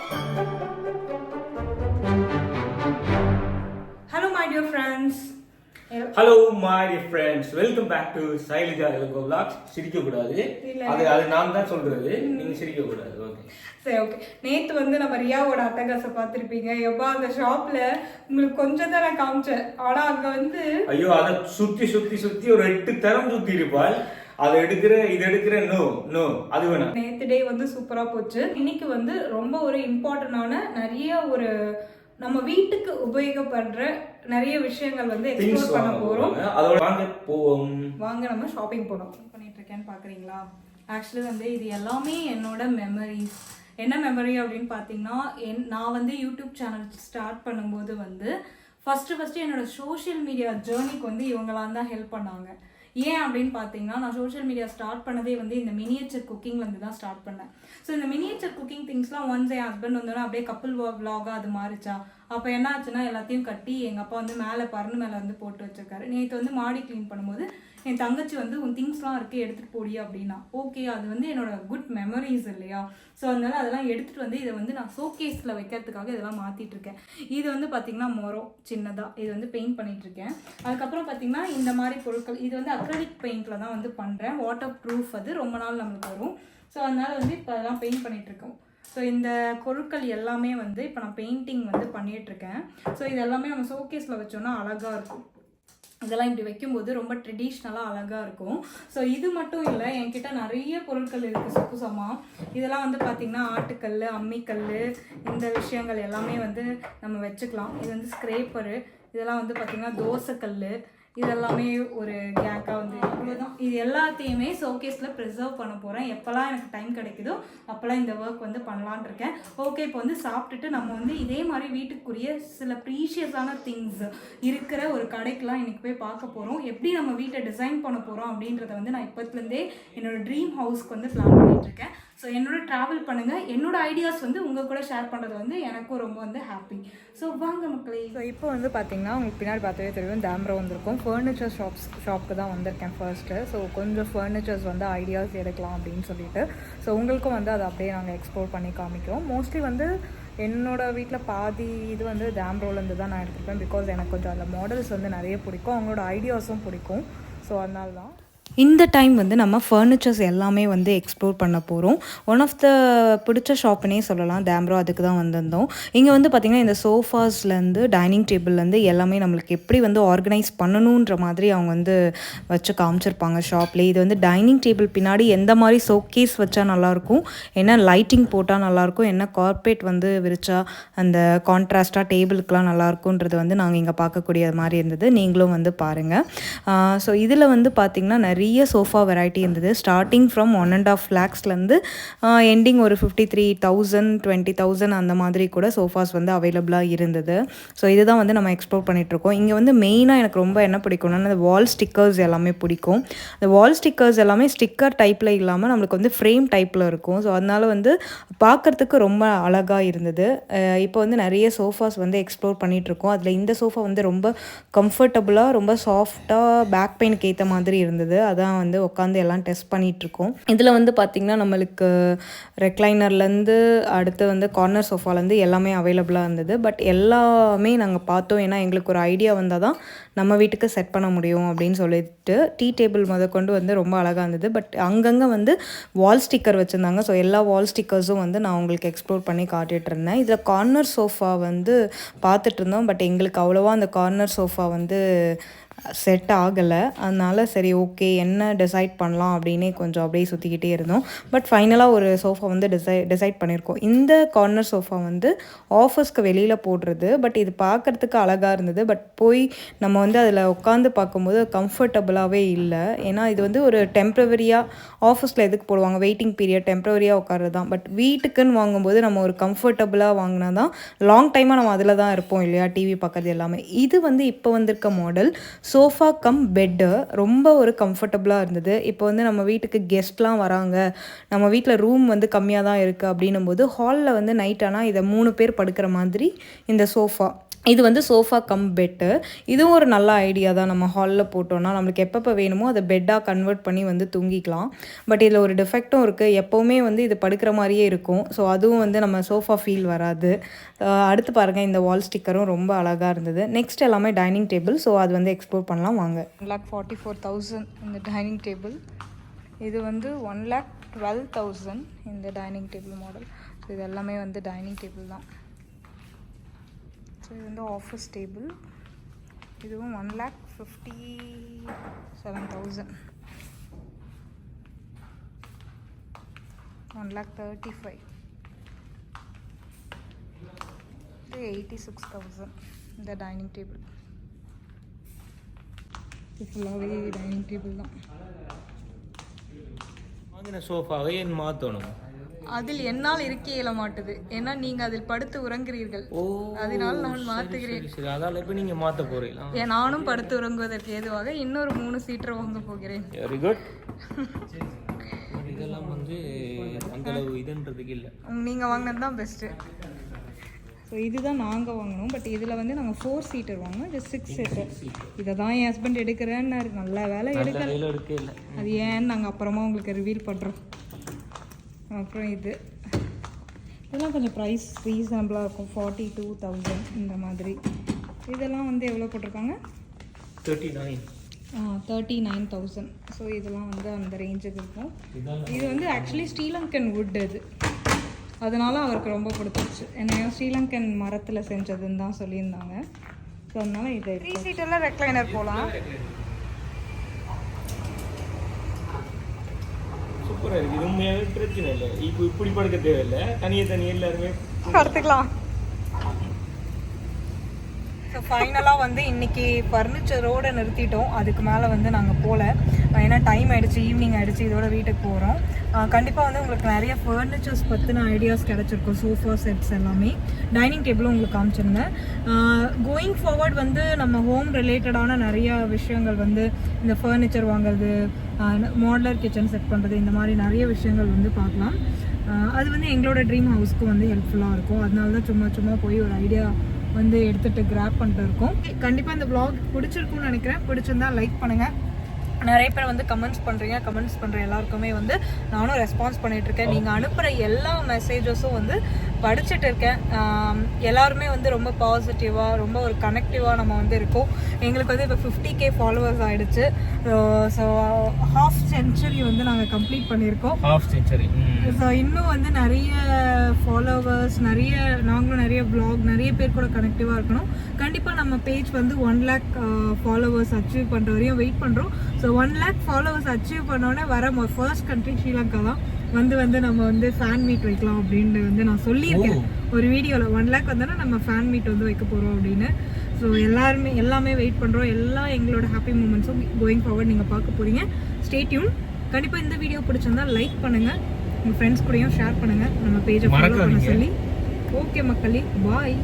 Hello my dear friends. Hello my dear friends. Welcome back to Sailija Elango Vlogs. சிரிக்க கூடாது. அது நான் தான் சொல்றது. நீங்க சிரிக்க கூடாது. ஓகே. சரி ஓகே. நேத்து வந்து நம்ம ரியாவோட அட்டகாசம் பார்த்திருப்பீங்க. எப்பா அந்த ஷாப்ல உங்களுக்கு கொஞ்சம் தான் நான் காமிச்சேன். ஆனா அங்க வந்து ஐயோ அத சுத்தி ஒரு 8 தரம் சுத்தி இருப்பாள். அதை எடுக்கிற நோ அது வேணாம். நேத்து டே வந்து சூப்பரா போச்சு. இன்னைக்கு வந்து ரொம்ப ஒரு இம்பார்ட்டன்டான நிறைய ஒரு நம்ம வீட்டுக்கு உபயோகப்படுற நிறைய விஷயங்கள் வந்து எக்ஸ்ப்ளோர் பண்ண போறோம். அதோட வாங்க நம்ம ஷாப்பிங் போறோம். பண்ணிட்டு இருக்கேன்னு பாக்குறீங்களா? ஆக்சுவலி வந்து இது எல்லாமே என்னோட மெமரிஸ். என்ன மெமரி அப்படின்னு பார்த்தீங்கன்னா நான் வந்து யூடியூப் சேனல் ஸ்டார்ட் பண்ணும்போது வந்து ஃபர்ஸ்ட் என்னோட சோஷியல் மீடியா ஜேர்னிக்கு வந்து இவங்களாம் தான் ஹெல்ப் பண்ணாங்க. ஏன் அப்படின்னு பார்த்தீங்கன்னா நான் சோஷியல் மீடியா ஸ்டார்ட் பண்ணதே வந்து இந்த மினியேச்சர் குக்கிங்லேருந்து தான் ஸ்டார்ட் பண்ணேன். ஸோ இந்த மினியேச்சர் குக்கிங் திங்ஸ்லாம் ஒன்ஸ் என் ஹஸ்பண்ட் வந்தோன்னா அப்படியே கப்புள் விலாகாக அது மாறிச்சா. அப்போ என்ன ஆச்சுன்னா எல்லாத்தையும் கட்டி எங்கள் அப்பா வந்து மேலே பறந்து மேலே வந்து போட்டு வச்சிருக்காரு. நேற்று வந்து மாடி க்ளீன் பண்ணும்போது என் தங்கச்சி வந்து உன் திங்ஸ்லாம் இருக்குது எடுத்துகிட்டு போடியா அப்படின்னா. ஓகே, அது வந்து என்னோட குட் மெமரிஸ் இல்லையா? ஸோ அதனால அதெல்லாம் எடுத்துகிட்டு வந்து இதை வந்து நான் ஷோகேஸில் வைக்கிறதுக்காக இதெல்லாம் மாற்றிட்டு இருக்கேன். இது வந்து பார்த்திங்கன்னா மொரம் சின்னதாக இது வந்து பெயிண்ட் பண்ணிகிட்ருக்கேன். அதுக்கப்புறம் பார்த்திங்கன்னா இந்த மாதிரி பொருட்கள் இது வந்து அக்ரலிக் பெயிண்டில் தான் வந்து பண்ணுறேன். வாட்டர் ப்ரூஃப் அது ரொம்ப நாள் நம்மளுக்கு வரும். ஸோ அதனால் வந்து இப்போ அதெல்லாம் பெயிண்ட் பண்ணிகிட்ருக்கோம். ஸோ இந்த பொருட்கள் எல்லாமே வந்து இப்போ நான் பெயிண்டிங் வந்து பண்ணிகிட்ருக்கேன். ஸோ இது எல்லாமே நம்ம ஷோகேஸில் வச்சோன்னா அழகாக இருக்கும். இதெல்லாம் இப்படி வைக்கும்போது ரொம்ப ட்ரெடிஷ்னலாக அழகாக இருக்கும். ஸோ இது மட்டும் இல்லை, என்கிட்ட நிறைய பொருட்கள் இருக்குது சொக்குசமாக. இதெல்லாம் வந்து பார்த்திங்கன்னா ஆட்டுக்கல், அம்மிக்கல், இந்த விஷயங்கள் எல்லாமே வந்து நம்ம வச்சுக்கலாம். இது வந்து ஸ்க்ரேப்பரு, இதெல்லாம் வந்து பார்த்திங்கன்னா தோசைக்கல், இதெல்லாமே ஒரு கேங்காக வந்து இவ்வளோதான். இது எல்லாத்தையுமே ஷோகேஸில் ப்ரிசர்வ் பண்ண போகிறேன். எப்போல்லாம் எனக்கு டைம் கிடைக்குதோ அப்போல்லாம் இந்த ஒர்க் வந்து பண்ணலான் இருக்கேன். ஓகே, இப்போ வந்து சாப்பிட்டுட்டு நம்ம வந்து இதே மாதிரி வீட்டுக்குரிய சில ப்ரீஷியஸான திங்ஸ் இருக்கிற ஒரு கடைக்கெலாம் இன்றைக்கி போய் பார்க்க போகிறோம். எப்படி நம்ம வீட்டை டிசைன் பண்ண போகிறோம் அப்படின்றத வந்து நான் இப்போத்துலேருந்தே என்னோடய ட்ரீம் ஹவுஸ்க்கு வந்து பிளான் பண்ணிகிட்ருக்கேன். ஸோ என்னோட ட்ராவல் பண்ணுங்கள். என்னோடய ஐடியாஸ் வந்து உங்கள் கூட ஷேர் பண்ணுறது வந்து எனக்கும் ரொம்ப வந்து ஹாப்பி. ஸோ வாங்க மக்களே. ஸோ இப்போ வந்து பார்த்திங்கன்னா உங்களுக்கு பின்னாடி பார்த்தாவே தெரியும் டேம்ரோ வந்திருக்கும். ஃபர்னிச்சர் ஷாப்க்கு தான் வந்திருக்கேன் ஃபர்ஸ்ட்டு. ஸோ கொஞ்சம் ஃபர்னிச்சர்ஸ் வந்து ஐடியாஸ் எடுக்கலாம் அப்படின்னு சொல்லிட்டு. ஸோ உங்களுக்கும் வந்து அதை அப்படியே நாங்கள் எக்ஸ்ப்ளோர் பண்ணி காமிக்கிறோம். மோஸ்ட்லி வந்து என்னோடய வீட்டில் பாதி இது வந்து டேம்ரோலேருந்து தான் நான் எடுத்துருப்பேன். பிகாஸ் எனக்கு கொஞ்சம் அதில் மாடல்ஸ் வந்து நிறைய பிடிக்கும், அவங்களோட ஐடியாஸும் பிடிக்கும். ஸோ அதனால தான் இந்த டைம் வந்து நம்ம ஃபர்னிச்சர்ஸ் எல்லாமே வந்து எக்ஸ்ப்ளோர் பண்ண போகிறோம். ஒன் ஆஃப் த பிடிச்ச ஷாப்புனே சொல்லலாம், டேம்ரோ. அதுக்கு தான் வந்திருந்தோம். இங்கே வந்து பார்த்திங்கன்னா இந்த சோஃபாஸ்லேருந்து டைனிங் டேபிள்லேருந்து எல்லாமே நம்மளுக்கு எப்படி வந்து ஆர்கனைஸ் பண்ணணுன்ற மாதிரி அவங்க வந்து வச்சு காமிச்சிருப்பாங்க ஷாப்லேயே. இது வந்து டைனிங் டேபிள் பின்னாடி எந்த மாதிரி ஷோகேஸ் வச்சா நல்லாயிருக்கும், என்ன லைட்டிங் போட்டால் நல்லாயிருக்கும், என்ன கார்பெட் வந்து விரிச்சா அந்த கான்ட்ராஸ்ட்டாக டேபிளுக்கெலாம் நல்லாயிருக்குன்றது வந்து நாங்கள் இங்கே பார்க்கக்கூடிய மாதிரி இருந்தது. நீங்களும் வந்து பாருங்கள். ஸோ இதில் வந்து பார்த்திங்கன்னா நிறைய சோஃபா வெரைட்டி இருந்தது. ஸ்டார்டிங் ஃப்ரம் 1.5 lakhsலேருந்து எண்டிங் ஒரு 53,000 20,000 அந்த மாதிரி கூட சோஃபாஸ் வந்து அவைலபிளாக இருந்தது. ஸோ இதுதான் வந்து நம்ம எக்ஸ்ப்ளோர் பண்ணிகிட்ருக்கோம். இங்கே வந்து மெயினாக எனக்கு ரொம்ப என்ன பிடிக்கும்னா அந்த வால் ஸ்டிக்கர்ஸ் எல்லாமே பிடிக்கும். அந்த வால் ஸ்டிக்கர்ஸ் எல்லாமே ஸ்டிக்கர் டைப்பில் இல்லாமல் நம்மளுக்கு வந்து ஃப்ரேம் டைப்பில் இருக்கும். ஸோ அதனால் வந்து பார்க்குறதுக்கு ரொம்ப அழகாக இருந்தது. இப்போ வந்து நிறைய சோஃபாஸ் வந்து எக்ஸ்ப்ளோர் பண்ணிகிட்ருக்கோம். அதில் இந்த சோஃபா வந்து ரொம்ப கம்ஃபர்டபுளாக ரொம்ப சாஃப்டாக பேக் பெயினுக்கு ஏற்ற மாதிரி இருந்தது. அதான் வந்து உட்காந்து எல்லாம் டெஸ்ட் பண்ணிகிட்ருக்கோம். இதில் வந்து பார்த்திங்கன்னா நம்மளுக்கு ரெக்லைனர்லேருந்து அடுத்து வந்து கார்னர் சோஃபாலேருந்து எல்லாமே அவைலபிளாக இருந்தது. பட் எல்லாமே நாங்கள் பார்த்தோம். ஏன்னா எங்களுக்கு ஒரு ஐடியா வந்தால் தான் நம்ம வீட்டுக்கு செட் பண்ண முடியும் அப்படின்னு சொல்லிட்டு டீ டேபிள் முதற்கொண்டு வந்து ரொம்ப அழகாக இருந்தது. பட் அங்கங்கே வந்து வால் ஸ்டிக்கர் வச்சுருந்தாங்க. ஸோ எல்லா வால் ஸ்டிக்கர்ஸும் வந்து நான் உங்களுக்கு எக்ஸ்ப்ளோர் பண்ணி காட்டிகிட்டு இருந்தேன். இதில் கார்னர் சோஃபா வந்து பார்த்துட்டு இருந்தோம். பட் எங்களுக்கு அவ்வளோவா அந்த கார்னர் சோஃபா வந்து செட் ஆகலை. அதனால் சரி ஓகே என்ன டிசைட் பண்ணலாம் அப்படின்னே கொஞ்சம் அப்படியே சுற்றிக்கிட்டே இருந்தோம். பட் ஃபைனலாக ஒரு சோஃபா வந்து டிசைட் பண்ணியிருக்கோம். இந்த கார்னர் சோஃபா வந்து ஆஃபீஸ்க்கு வெளியில் போடுறது. பட் இது பார்க்குறதுக்கு அழகாக இருந்தது. பட் போய் நம்ம வந்து அதில் உட்காந்து பார்க்கும்போது கம்ஃபர்டபுளாகவே இல்லை. ஏன்னா இது வந்து ஒரு டெம்ப்ரவரியாக ஆஃபீஸில் எதுக்கு போடுவாங்க, வெயிட்டிங் பீரியட் டெம்ப்ரவரியாக உட்கார்றது தான். பட் வீட்டுக்குன்னு வாங்கும்போது நம்ம ஒரு கம்ஃபர்டபுளாக வாங்கினா தான் லாங் டைமாக நம்ம அதில் தான் இருப்போம் இல்லையா, டிவி பார்க்குறது எல்லாமே. இது வந்து இப்போ வந்திருக்க மாடல் சோஃபா கம் பெட்டு ரொம்ப ஒரு கம்ஃபர்டபுளாக இருந்தது. இப்போ வந்து நம்ம வீட்டுக்கு கெஸ்ட்லாம் வராங்க, நம்ம வீட்டில் ரூம் வந்து கம்மியாக தான் இருக்குது அப்படின்னும் போது ஹாலில் வந்து நைட் ஆனால் இதை 3 பேர் படுக்கிற மாதிரி இந்த சோஃபா இது வந்து சோஃபா கம் பெட்டு. இதுவும் ஒரு நல்ல ஐடியா தான். நம்ம ஹாலில் போட்டோன்னா நம்மளுக்கு எப்பப்போ வேணுமோ அதை பெட்டாக கன்வெர்ட் பண்ணி வந்து தூங்கிக்கலாம். பட் இதில் ஒரு டிஃபெக்ட்டும் இருக்குது. எப்போவுமே வந்து இது படுக்கிற மாதிரியே இருக்கும். ஸோ அதுவும் வந்து நம்ம சோஃபா ஃபீல் வராது. அடுத்து பாருங்கள், இந்த வால் ஸ்டிக்கரும் ரொம்ப அழகாக இருந்தது. நெக்ஸ்ட் எல்லாமே டைனிங் டேபிள். ஸோ அது வந்து எக்ஸ்ப்ளோர் பண்ணலாம் வாங்க. 1,44,000 இந்த டைனிங் டேபிள். இது வந்து 1,12,000 இந்த டைனிங் டேபிள் மாடல். ஸோ இது எல்லாமே வந்து டைனிங் டேபிள் தான். ஸோ இது வந்து ஆஃபீஸ் டேபிள். இதுவும் 1,57,000. 1,35,000. இது 86,000 இந்த டைனிங் டேபிள். இது ஃபுல்லாகவே டைனிங் டேபிள் தான். வாங்கின சோஃபாவை என் மாற்றணும். அதில் என்னால் இருக்க இயல மாட்டுது. ஏன்னா நீங்க அதில் படுத்து உறங்குறீர்கள். அதனால் நான் மாற்றுகிறேன். அதால இப்போ நீங்க மாற்ற போறீங்களா? நானும் படுத்து உறங்குவதற்கு ஏதுவாக இன்னொரு 3 சீட்டர் வாங்க போகிறேன். Very good. இதெல்லாம் வந்து அந்த அளவு இதுன்றதுக்கு இல்லை. நீங்கள் வாங்கினது தான் பெஸ்ட்டு. ஸோ இதுதான் நாங்கள் வாங்கினோம். பட் இதில் வந்து நாங்கள் 4 சீட்டர் வாங்கினோம். இது 6 சீட்டர். இதை தான் என் ஹஸ்பண்ட் எடுக்கிறேன்னாரு. நல்ல வேலை எடுக்கல. அது ஏன்னு நாங்கள் அப்புறமா உங்களுக்கு ரிவீல் பண்ணுறோம். அப்புறம் இதெல்லாம் கொஞ்சம் ப்ரைஸ் ரீசனபிளாக இருக்கும். 42,000 இந்த மாதிரி. இதெல்லாம் வந்து எவ்வளோ போட்டிருக்காங்க? 39,000. ஸோ இதெல்லாம் வந்து அந்த ரேஞ்சுக்கு இருக்கும். இது வந்து ஆக்சுவலி ஸ்ரீலங்கன் வுட் இது. அதனால அவருக்கு ரொம்ப பிடிச்சிருச்சு. என்னையோ ஸ்ரீலங்கன் மரத்தில் செஞ்சதுன்னு தான் சொல்லியிருந்தாங்க. ஸோ அதனால இது 3 சீட்டெல்லாம் ரெக்லைனர் போகலாம். சூப்பராக இருக்குது. இது உண்மையாகவே பிரச்சனை இல்லை. இப்போ இப்படி படுக்க தேவையில்லை. தனியாக எல்லாருமே படுத்துக்கலாம். ஸோ ஃபைனலாக வந்து இன்றைக்கி ஃபர்னிச்சரோடு நிறுத்திட்டோம். அதுக்கு மேலே வந்து நாங்கள் போகல. ஏன்னா டைம் ஆகிடுச்சு, ஈவினிங் ஆகிடுச்சு. இதோட வீட்டுக்கு போகிறோம். கண்டிப்பாக வந்து உங்களுக்கு நிறைய ஃபர்னிச்சர்ஸ் பற்றின ஐடியாஸ் கிடச்சிருக்கும். சோஃபா செட்ஸ் எல்லாமே, டைனிங் டேபிளும் உங்களுக்கு காமிச்சிருந்தேன். கோயிங் ஃபார்வர்ட் வந்து நம்ம ஹோம் ரிலேட்டடான நிறையா விஷயங்கள் வந்து இந்த ஃபர்னிச்சர் வாங்குறது, மாடலர் கிச்சன் செட் பண்ணுறது, இந்த மாதிரி நிறைய விஷயங்கள் வந்து பார்க்கலாம். அது வந்து எங்களோட ட்ரீம் ஹவுஸ்க்கு வந்து ஹெல்ப்ஃபுல்லாக இருக்கும். அதனால தான் சும்மா போய் ஒரு ஐடியா வந்து எடுத்துகிட்டு கிராப் பண்ணிட்டு இருக்கோம். கண்டிப்பாக இந்த vlog பிடிச்சிருக்கும்னு நினைக்கிறேன். பிடிச்சிருந்தா லைக் பண்ணுங்கள். நிறைய பேர் வந்து கமெண்ட்ஸ் பண்ணுற எல்லாருக்குமே வந்து நானும் ரெஸ்பான்ஸ் பண்ணிகிட்ருக்கேன். நீங்கள் அனுப்புகிற எல்லா மெசேஜஸும் வந்து படிச்சுட்டு இருக்கேன். எல்லாருமே வந்து ரொம்ப பாசிட்டிவாக, ரொம்ப ஒரு கனெக்டிவாக நம்ம வந்து இருக்கோம். எங்களுக்கு வந்து இப்போ 50K ஃபாலோவர்ஸ் ஆகிடுச்சு. ஸோ ஹாஃப் சென்ச்சுரி வந்து நாங்கள் கம்ப்ளீட் பண்ணியிருக்கோம். ஸோ இன்னும் வந்து நிறைய ஃபாலோவர்ஸ், நாங்களும் நிறைய vlog, நிறைய பேர் கூட கனெக்டிவாக இருக்கணும். கண்டிப்பாக நம்ம பேஜ் வந்து 1 lakh ஃபாலோவர்ஸ் அச்சீவ் பண்ணுற வரையும் வெயிட் பண்ணுறோம். ஸோ 1 lakh ஃபாலோவர்ஸ் அச்சீவ் பண்ணோன்னே வர ஃபர்ஸ்ட் கண்ட்ரி ஸ்ரீலங்கா தான். வந்து நம்ம வந்து ஃபேன் மீட் வைக்கலாம் அப்படின்னு வந்து நான் சொல்லியிருக்கேன் ஒரு வீடியோவில். 1 lakh வந்தோன்னா நம்ம ஃபேன் மீட் வந்து வைக்க போகிறோம் அப்படின்னு. ஸோ எல்லாமே வெயிட் பண்ணுறோம். எல்லாம் எங்களோட ஹாப்பி மூமெண்ட்ஸும் கோயிங் ஃபார்வர்ட் நீங்கள் பார்க்க போகிறீங்க. Stay tune. கண்டிப்பாக இந்த வீடியோ பிடிச்சிருந்தா லைக் பண்ணுங்கள், உங்கள் ஃப்ரெண்ட்ஸ் கூடயும் ஷேர் பண்ணுங்கள், நம்ம பேஜை ஃபாலோ பண்ண சொல்லி. ஓகே மக்களே, பாய்.